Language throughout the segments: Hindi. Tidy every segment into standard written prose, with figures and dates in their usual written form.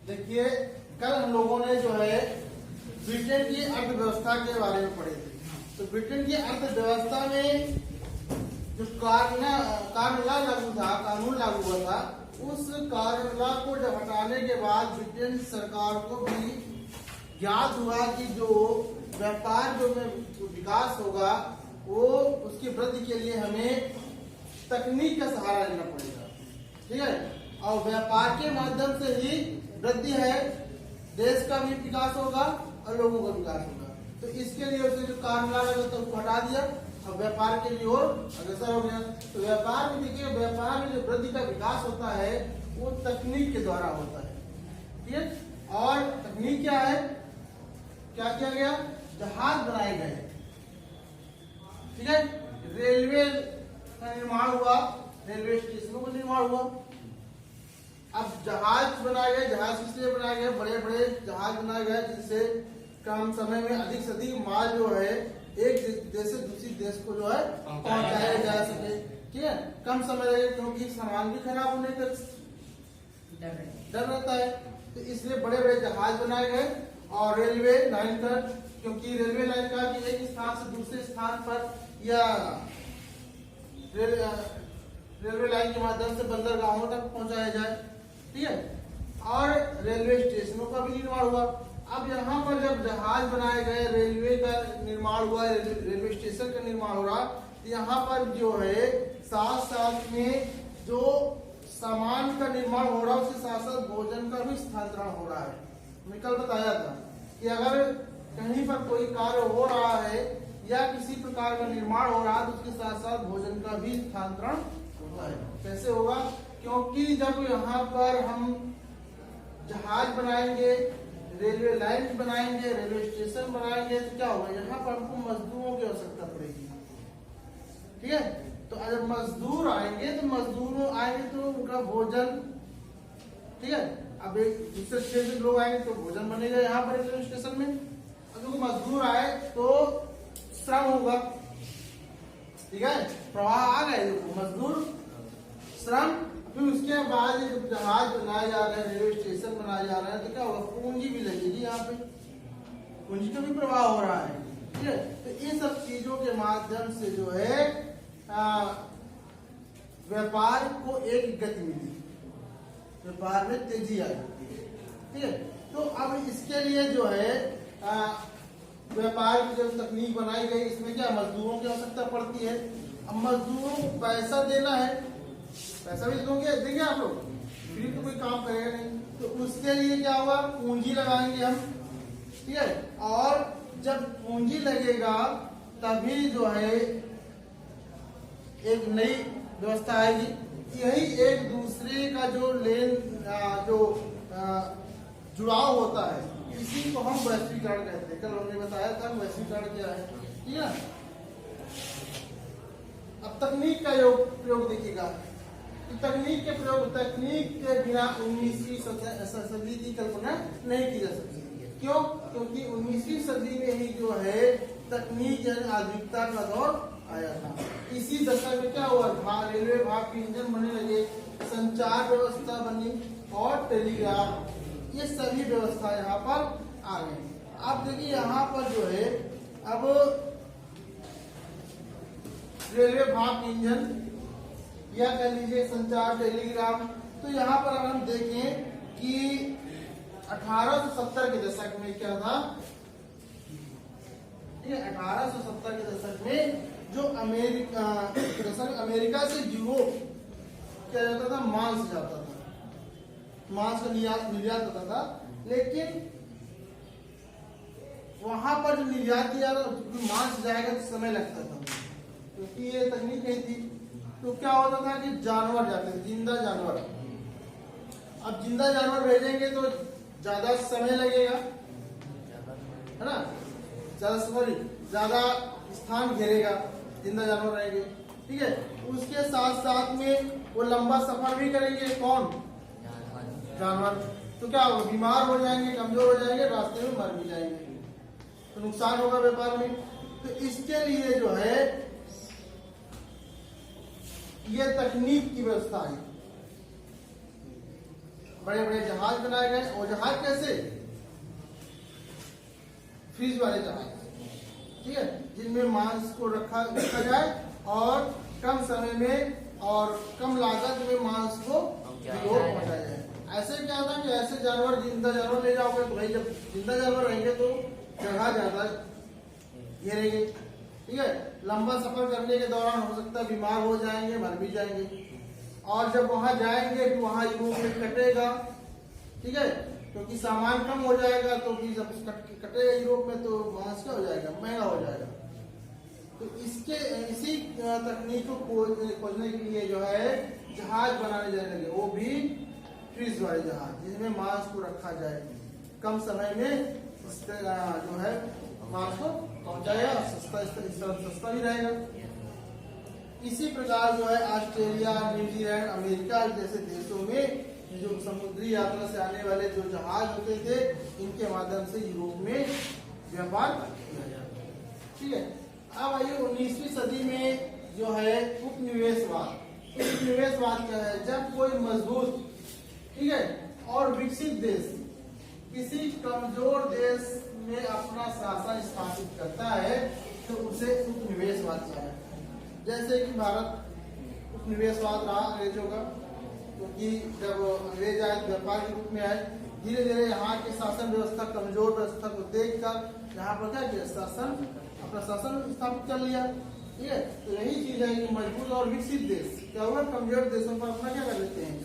देखिए, कल हम लोगों ने जो है ब्रिटेन की अर्थव्यवस्था के बारे में पढ़े थे। तो ब्रिटेन की अर्थव्यवस्था में जो कानून लागू हुआ था, उस कानून को जब हटाने के बाद ब्रिटेन सरकार को भी ज्ञात हुआ कि जो व्यापार जो में विकास होगा, वो उसकी वृद्धि के लिए हमें तकनीक का सहारा लेना पड़ेगा। ठीक है, और व्यापार के माध्यम से ही वृद्धि है, देश का भी विकास होगा और लोगों का विकास होगा। तो इसके लिए उसने जो कानून लगा था उसको हटा दिया और व्यापार के लिए और अग्रसर हो गया। तो व्यापार में देखिए, व्यापार में जो वृद्धि का विकास होता है वो तकनीक के द्वारा होता है। ठीक है, और तकनीक क्या है, क्या किया गया, जहाज बनाए गए। ठीक है, रेलवे का निर्माण हुआ, रेलवे स्टेशनों का निर्माण हुआ। अब जहाज बनाए गए, जहाज इसलिए बनाए गए, बड़े बड़े जहाज बनाए गए जिससे कम समय में अधिक से अधिक माल जो है एक देश से दूसरी देश को जो है पहुंचाया जा सके। ठीक है, कम समय लगे, क्योंकि सामान भी खराब होने का डर रहता है। तो इसलिए बड़े बड़े जहाज बनाए गए और रेलवे लाइन का, क्योंकि रेलवे लाइन का कि एक स्थान से दूसरे स्थान पर या रेलवे लाइन के माध्यम से बंदरगाहों तक पहुंचाया जाए। ठीक है, और रेलवे स्टेशनों का भी निर्माण हुआ। अब यहाँ पर जब जहाज बनाए गए, रेलवे का निर्माण हुआ, रेलवे स्टेशन का निर्माण हो रहा, तो यहाँ पर जो है साथ साथ में जो सामान का निर्माण हो रहा है, उसके साथ साथ भोजन का भी स्थानांतरण हो रहा है। मैं कल बताया था कि अगर कहीं पर कोई कार्य हो रहा है या किसी प्रकार का निर्माण हो रहा है, तो उसके साथ साथ भोजन का भी स्थानांतरण होता है। कैसे होगा, क्योंकि जब यहाँ पर हम जहाज बनाएंगे, रेलवे लाइन बनाएंगे, रेलवे स्टेशन बनाएंगे, तो क्या होगा, यहाँ पर हमको मजदूरों की आवश्यकता पड़ेगी। ठीक है, तो अगर मजदूर आएंगे तो मजदूरों आएंगे तो उनका भोजन, ठीक है, अब एक दूसरे स्टेशन से लोग आएंगे तो भोजन बनेगा यहाँ पर रेलवे स्टेशन में। अगर मजदूर आए तो श्रम होगा। ठीक है, प्रवाह आ गए, मजदूर, श्रम, फिर उसके बाद जब जहाज बनाए जा रहे हैं, रेलवे स्टेशन बनाए जा रहे हैं, तो क्या होगा, पूंजी भी लगेगी, यहाँ पे पूंजी का भी प्रवाह हो रहा है। ठीक है, तो इन सब चीजों के माध्यम से जो है व्यापार को एक गति मिली, व्यापार में तेजी आई। ठीक है, तो अब इसके लिए जो है व्यापार की जब तकनीक बनाई गई, इसमें क्या मजदूरों की आवश्यकता पड़ती है। अब मजदूरों को पैसा देना है, पैसा भी देंगे आप लोग, फ्री तो कोई काम करेगा नहीं, तो उसके लिए क्या होगा, पूंजी लगाएंगे हम। ठीक है, और जब पूंजी लगेगा तभी जो है एक नई व्यवस्था आएगी। यही एक दूसरे का जो जुड़ाव होता है, इसी को हम वैश्वीकरण कहते हैं। कल हमने बताया था वैश्वीकरण क्या है। ठीक है, अब तकनीक का प्रयोग देखिएगा। तकनीक के बिना 19वीं सदी की कल्पना नहीं की जा सकती। क्यों? क्योंकि 19वीं सदी में ही जो है तकनीक यानी आधुनिकता का दौर आया था। इसी दशक में क्या हुआ, रेलवे भाग के इंजन बनने लगे, संचार व्यवस्था बनी और टेलीग्राफ, ये सभी व्यवस्था यहाँ पर आ गई। अब देखिए यहाँ पर जो है, अब रेलवे भाग के इंजन या कह लीजिए संचार, टेलीग्राफ, तो यहाँ पर अगर हम देखें कि 1870 के दशक में क्या था, 1870 के दशक में जो अमेरिका से यूरोप क्या जाता था, मांस जाता था, मांस का निर्यात होता था। लेकिन वहां पर जो निर्यात किया मांस जाएगा तो समय लगता था, क्योंकि ये तकनीक नहीं थी। तो क्या होता था कि जानवर जाते थे, जिंदा जानवर। अब जिंदा जानवर भेजेंगे तो ज्यादा समय लगेगा, है ना, ज्यादा स्थान घेरेगा, जिंदा जानवर रहेंगे। ठीक है, उसके साथ साथ में वो लंबा सफर भी करेंगे, कौन, जानवर। तो क्या होगा, बीमार हो जाएंगे, कमजोर हो जाएंगे, रास्ते में मर भी जाएंगे, तो नुकसान होगा व्यापार में। तो इसके लिए जो है ये तकनीक की व्यवस्था है। बड़े बड़े जहाज बनाए गए। और जहाज कैसे? फ्रीज वाले जहाज, ठीक है, जिनमें मांस को रखा जाए और कम समय में और कम लागत में मांस को पहुंचाया जाए। ऐसे क्या था कि ऐसे जानवर, जिंदा जानवर ले जाओगे तो भाई जब जिंदा जानवर रहेंगे तो जगह ज्यादा घेरेंगे, ठीक है। लंबा सफर करने के दौरान हो सकता है बीमार हो जाएंगे, मर भी जाएंगे। और जब वहां जाएंगे तो वहां यूरोप में कटेगा, ठीक है, क्योंकि सामान कम हो जाएगा। तो भी जब कटेगा यूरोप में तो मांस क्या हो जाएगा? महंगा हो जाएगा। तो इसी तकनीक को खोजने के लिए जो है जहाज बनाने जाने लगे, वो भी फ्रीज वाले जहाज, जिसमें मांस को रखा जाए, कम समय में जो है मांस को पहुंचाया, सस्ता भी रहेगा। इसी प्रकार जो है ऑस्ट्रेलिया, न्यूजीलैंड, अमेरिका जैसे देशों में जो समुद्री यात्रा से आने वाले जो जहाज होते थे, इनके माध्यम से यूरोप में व्यापार किया जाता है, ठीक है। अब आइए 19वीं सदी में जो है उपनिवेशवाद। उपनिवेशवाद क्या है? जब कोई मजबूत, ठीक है, और विकसित देश किसी कमजोर देश में अपना शासन स्थापित करता है तो उसे उपनिवेशवाद कहते हैं। जैसे कि भारत उपनिवेशवाद रहा अंग्रेजों का, क्योंकि जब अंग्रेज आए व्यापार के रूप में आए, धीरे धीरे यहाँ की शासन व्यवस्था, कमजोर व्यवस्था को देखकर यहाँ पर क्या किया? अपना शासन स्थापित कर लिया, ठीक है। तो यही चीज है कि मजबूत और विकसित देश क्या हुआ? कमजोर देशों पर अपना क्या कर लेते हैं?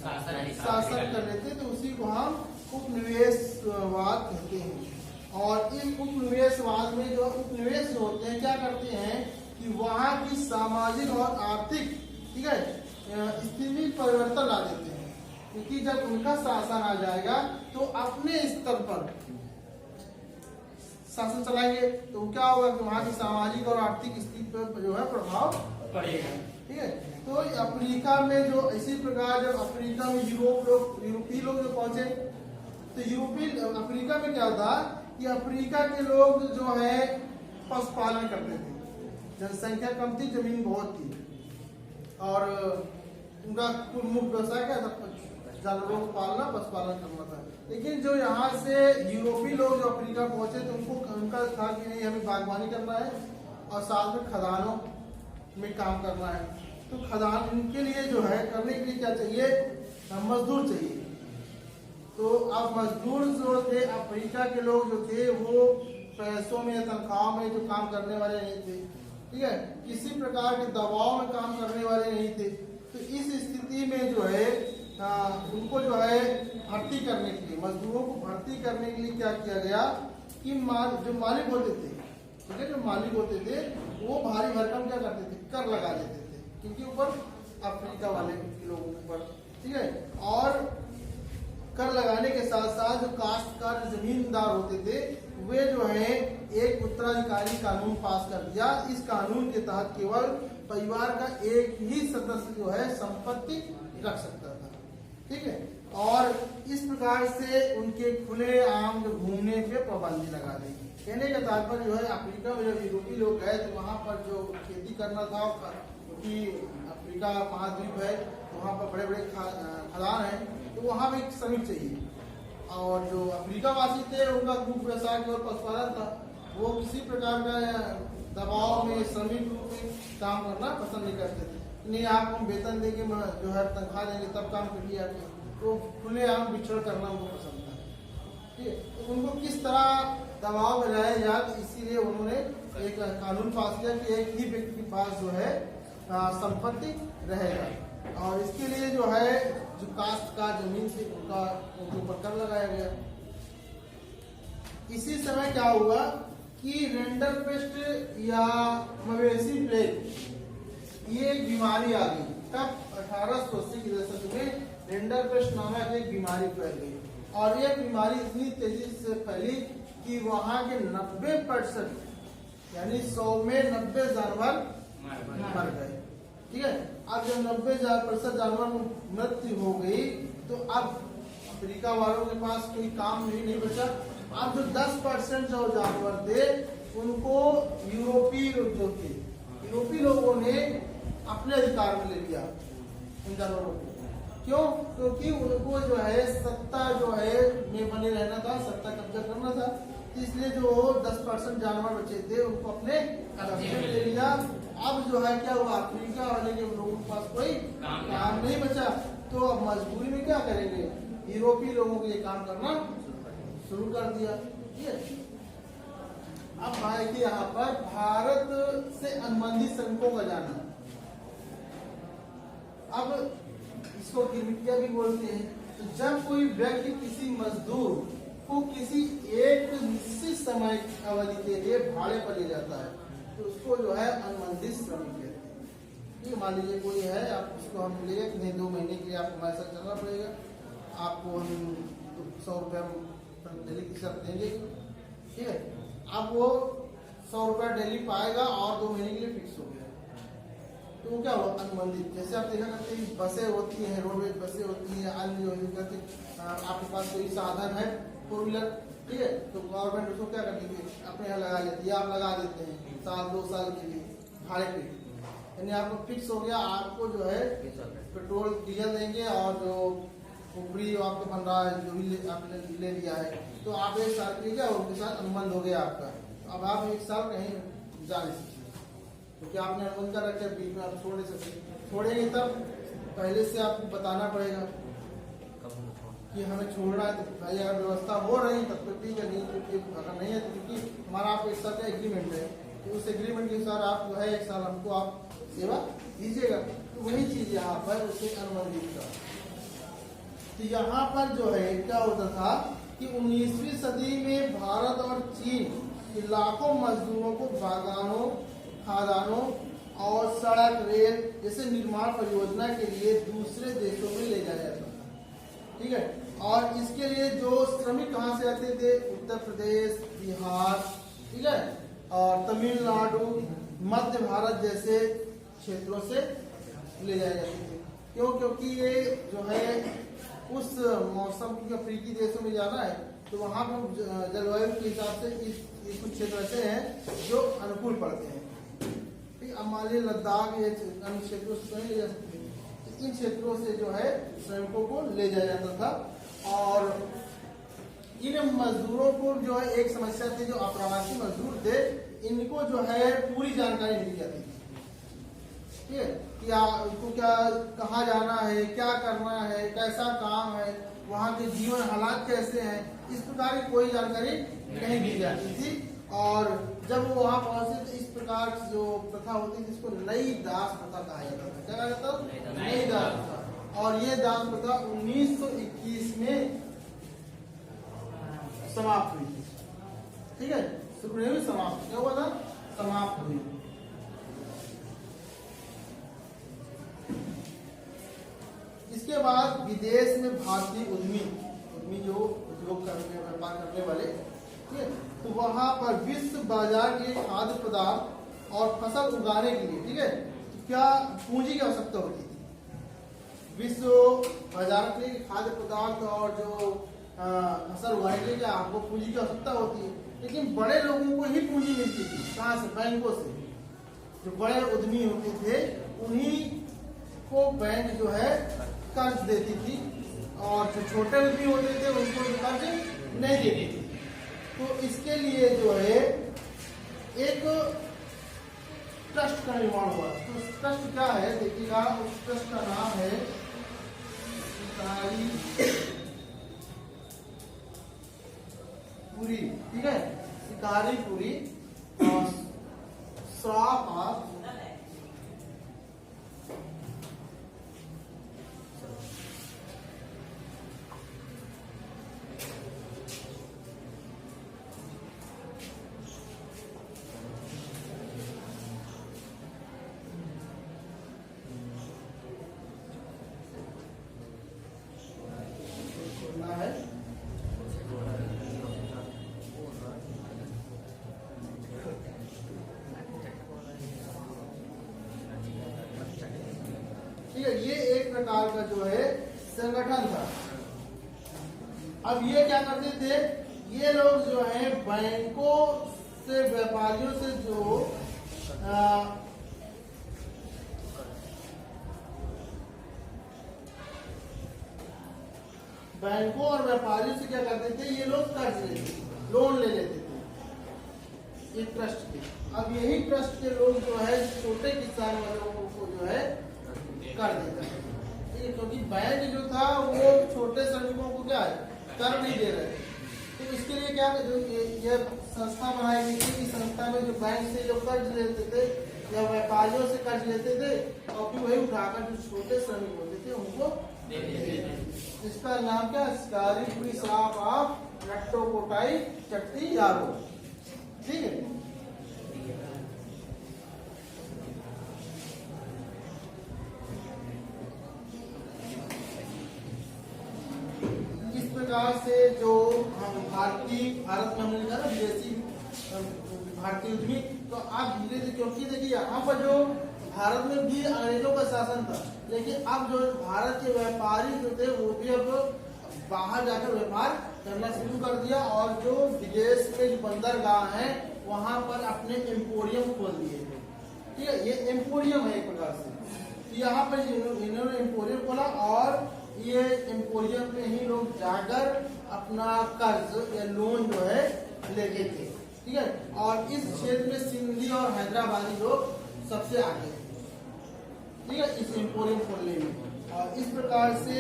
शासन कर लेते हैं। तो उसी को हम उपनिवेशवाद कहते हैं। और इन उपनिवेशवाद में जो उपनिवेश होते हैं क्या करते हैं कि वहाँ की सामाजिक और आर्थिक, ठीक है, स्थिति में परिवर्तन ला देते हैं। क्योंकि जब उनका शासन आ जाएगा तो अपने स्तर पर शासन चलाएंगे तो क्या होगा कि वहाँ की सामाजिक और आर्थिक स्थिति पर जो है प्रभाव पड़ेगा, ठीक है। तो अफ्रीका में जो इसी प्रकार जब अफ्रीका में यूरोपीय लोग जो पहुंचे तो अफ्रीका में क्या था कि अफ्रीका के लोग जो है पशुपालन करते थे। जनसंख्या कम थी, जमीन बहुत थी और उनका कुल मुख्य व्यवसाय क्या था? जानवरों को पालना, पशुपालन करना था। लेकिन जो यहाँ से यूरोपीय लोग जो अफ्रीका पहुंचे तो उनका था कि नहीं, हमें बागवानी करना है और साथ में खदानों में काम करना है। तो खदान इनके लिए जो है करने के लिए क्या चाहिए? मजदूर चाहिए। तो अब मजदूर जो थे अफ्रीका के लोग जो थे वो पैसों में, तनख्वाह में जो काम करने वाले नहीं थे, ठीक है, किसी प्रकार के दबाव में काम करने वाले नहीं थे। तो इस स्थिति में जो है उनको जो है भर्ती करने के लिए, मजदूरों को भर्ती करने के लिए क्या किया गया कि जो मालिक होते थे, ठीक है, जो मालिक होते थे वो भारी भरकम क्या करते थे? कर लगा देते थे किनके ऊपर? अफ्रीका वाले लोगों के ऊपर, ठीक है। और कर लगाने के साथ साथ जो काश्तकार जमींदार होते थे वे जो है एक उत्तराधिकारी कानून पास कर दिया। इस कानून के तहत केवल परिवार का एक ही सदस्य जो है संपत्ति रख सकता था, ठीक है। और इस प्रकार से उनके खुले आम घूमने पे पाबंदी लगा दी। कहने का तात्पर्य जो है अफ्रीका में जब यूरोपीय लोग गए तो वहाँ पर जो खेती करना था, क्योंकि अफ्रीका महाद्वीप है तो वहाँ पर बड़े बड़े खदान है, तो वहाँ भी श्रमिक चाहिए। और जो अफ्रीका वासी थे उनका मुख्य व्यवसाय केवल पशुपालन था। वो किसी प्रकार का दबाव में, श्रमिक रूप में काम करना पसंद नहीं करते थे। नहीं, आप हम वेतन देंगे, जो है तनख्वाह देंगे तब काम करिए आके। तो खुले आम बिछड़ करना उनको पसंद था, ठीक है। तो उनको किस तरह दबाव में लाया जाए, इसीलिए उन्होंने एक कानून पास किया कि एक ही व्यक्ति के पास जो है संपत्ति रहेगा। और इसके लिए जो है जो कास्ट का जमीन से उनके ऊपर कर लगाया गया। इसी समय क्या हुआ कि रेंडरपेस्ट या मवेशी प्लेग ये एक बीमारी आ गई। तब 1880 के दशक में रेंडरपेस्ट नामक एक बीमारी फैल गई और ये बीमारी इतनी तेजी से फैली कि वहां के 90% यानी 100 में 90 जानवर मर गए, ठीक है। अब जब 90% जानवर मृत्यु हो गई तो अब अफ्रीका वालों के पास कोई काम नहीं बचा। अब जो 10% जो जानवर थे उनको यूरोपीय लोगों ने अपने अधिकार में ले लिया उन जानवरों को, क्यों? क्योंकि उनको जो है सत्ता जो है में बने रहना था, सत्ता कब्जा करना था, इसलिए जो 10% जानवर बचे थे उनको अपने कब्जे में ले लिया। अब जो है क्या हुआ, अफ्रीका वाले के लोगों के पास कोई काम नहीं बचा, तो अब मजबूरी में क्या करेंगे, यूरोपीय लोगों को ये काम करना शुरू कर दिया। ठीक है, अब आए कि यहाँ पर भारत से अनुबंधित श्रमिकों का जाना। अब इसको गिरमिटिया भी बोलते हैं। तो जब कोई व्यक्ति किसी मजदूर को किसी एक निश्चित समय अवधि के लिए भाड़े पर ले जाता है तो उसको जो है अनुबंधित श्रमिक कहते हैं। ठीक है, मान लीजिए कोई है, आप उसको हम ले गए कि 2 महीने के लिए आपको हमारे साथ चलना पड़ेगा, आपको हम 100 रुपया डेली की शर्त देंगे। ठीक है, अब वो 100 रुपया डेली पाएगा और 2 महीने के लिए फिक्स हो गया, तो वो क्या हुआ, अनुबंधित। जैसे आप देखा करते हैं बसें होती हैं, रोडवेज बसें होती हैं, अन्य जो आपके पास कोई साधन है 4 व्हीलर, ठीक है, तो गवर्नमेंट उसको क्या करती है, अपने यहाँ लगा लेती है, आप लगा देते हैं 1-2 साल के लिए भाड़े पे, यानी आपको फिक्स हो गया, आपको जो है पेट्रोल डीजल देंगे और जो ऊपरी आपको बन रहा है जो भी आपने ले लिया है, तो आप 1 साल के लिए क्या उनके साथ अनुबंध हो गया आपका। अब आप 1 साल कहीं जा नहीं सकते क्योंकि आपने अनुबंध कर रखे, बीच में आप छोड़ नहीं सकते। छोड़ेंगे तब पहले से आपको बताना पड़ेगा कि हमें छोड़ना है, तो भाई अगर व्यवस्था हो रही तब तो ठीक है, नहीं क्योंकि अगर नहीं है तो क्योंकि हमारा आप 1 साल का एग्रीमेंट है, तो उस एग्रीमेंट के अनुसार आप जो है 1 साल हमको आप सेवा दीजिएगा। तो वही चीज यहाँ पर उसे अनुबंधित का। तो यहाँ पर जो है क्या होता था कि 19वीं सदी में भारत और चीन के लाखों मजदूरों को बागानों, खदानों और सड़क, रेल जैसे निर्माण परियोजना के लिए दूसरे देशों में ले जाया जाता था। ठीक है, और इसके लिए जो श्रमिक कहाँ से आते थे, उत्तर प्रदेश, बिहार, ठीक है, और तमिलनाडु, मध्य भारत जैसे क्षेत्रों से ले जाए जाते थे। क्यों? क्योंकि ये जो है उस मौसम की, अफ्रीकी देशों में जाना है तो वहाँ पर जलवायु के हिसाब से इस कुछ क्षेत्र ऐसे हैं जो अनुकूल पड़ते हैं। ठीक, अब मान लीजिए लद्दाख या अन्य क्षेत्रों से ले जा सकते हैं, तो इन क्षेत्रों से जो है श्रमिकों को ले जाया जाता था। और इन मजदूरों को जो है एक समस्या थी, जो अप्रवासी मजदूर थे इनको जो है पूरी जानकारी नहीं जाती थी। ठीक है, कि उनको क्या, कहाँ जाना है, क्या करना है, कैसा काम है, वहाँ के जीवन हालात कैसे हैं, इस प्रकार की कोई जानकारी नहीं दी जाती थी। और जब वो वहाँ पहुंचे तो इस प्रकार जो प्रथा होती थी इसको नई दास प्रथा कहा जाता था। क्या कहा जाता था? नई दास प्रथा। और ये दास प्रथा 1921 में समाप्त हुई थी। ठीक है, शुरू नहीं हुई, समाप्त क्या हुआ था, समाप्त हुई। इसके बाद विदेश में भारतीय उद्यमी जो उद्योग करने, व्यापार करने वाले, ठीक है, तो वहां पर विश्व बाजार के लिए खाद्य पदार्थ और फसल उगाने के लिए, ठीक है, तो क्या पूंजी की आवश्यकता होती थी। विश्व बाजार के लिए खाद्य पदार्थ और जो फसल उगाने के लिए क्या आपको पूंजी की आवश्यकता होती है, लेकिन बड़े लोगों को ही पूंजी मिलती थी। कहाँ से? बैंकों से। जो बड़े उद्यमी होते थे उन्हीं को बैंक जो है कर्ज देती थी, और जो छोटे उद्यमी होते थे उनको कर्ज नहीं देती थी। तो इसके लिए जो है एक ट्रस्ट का निर्माण हुआ। तो उस ट्रस्ट क्या है देखिएगा, उस ट्रस्ट का नाम है शिकारीपुरी। ठीक है, शिकारीपुरी श्राप। ठीक है, ये एक प्रकार का जो है संगठन था। अब ये क्या करते थे, ये लोग जो है बैंकों से, व्यापारियों से जो बैंकों और व्यापारियों से क्या करते थे, ये लोग कर्ज लेते थे, लोन ले लेते थे एक ट्रस्ट के। अब यही ट्रस्ट के लोग जो है छोटे किसान वालों को जो है कर देता है, ठीक है, क्योंकि बैंक जो था वो छोटे श्रमिकों को क्या है कर नहीं दे रहे थे। तो इसके लिए क्या जो ये संस्था बनाई गई थी, इस संस्था में जो बैंक से जो कर्ज लेते थे या व्यापारियों से कर्ज लेते थे और फिर वही उठाकर जो छोटे श्रमिक होते थे उनको देते थे। इसका नाम क्या, स्कारी साफ ऑफ लट्टोकोटाई चट्टी यारो, ठीक है। इस प्रकार से जो हम भारत में हमने लिखा ना विदेशी भारतीय उद्यमी, तो आप धीरे धीरे, क्योंकि देखिए यहाँ पर जो भारत में भी अंग्रेजों का शासन था, लेकिन अब जो भारत के व्यापारी जो थे वो भी अब बाहर जाकर व्यापार करना शुरू कर दिया और जो विदेश में जो बंदरगाह हैं वहां पर अपने एम्पोरियम खोल दिए थे, ठीक है। ये एम्पोरियम है एक प्रकार से, यहाँ पर इन्होंने एम्पोरियम खोला और ये एम्पोरियम में ही लोग जाकर अपना कर्ज या लोन जो है लेते थे, ठीक है। और इस क्षेत्र में सिंधी और हैदराबादी लोग सबसे आगे, ठीक है, इस एम्पोरियम खोलने में। और इस प्रकार से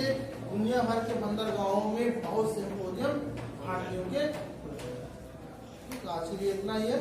दुनिया भर के बंदरगाहों में बहुत से एम्पोरियम भारतीयों के, आज के लिए इतना ही है।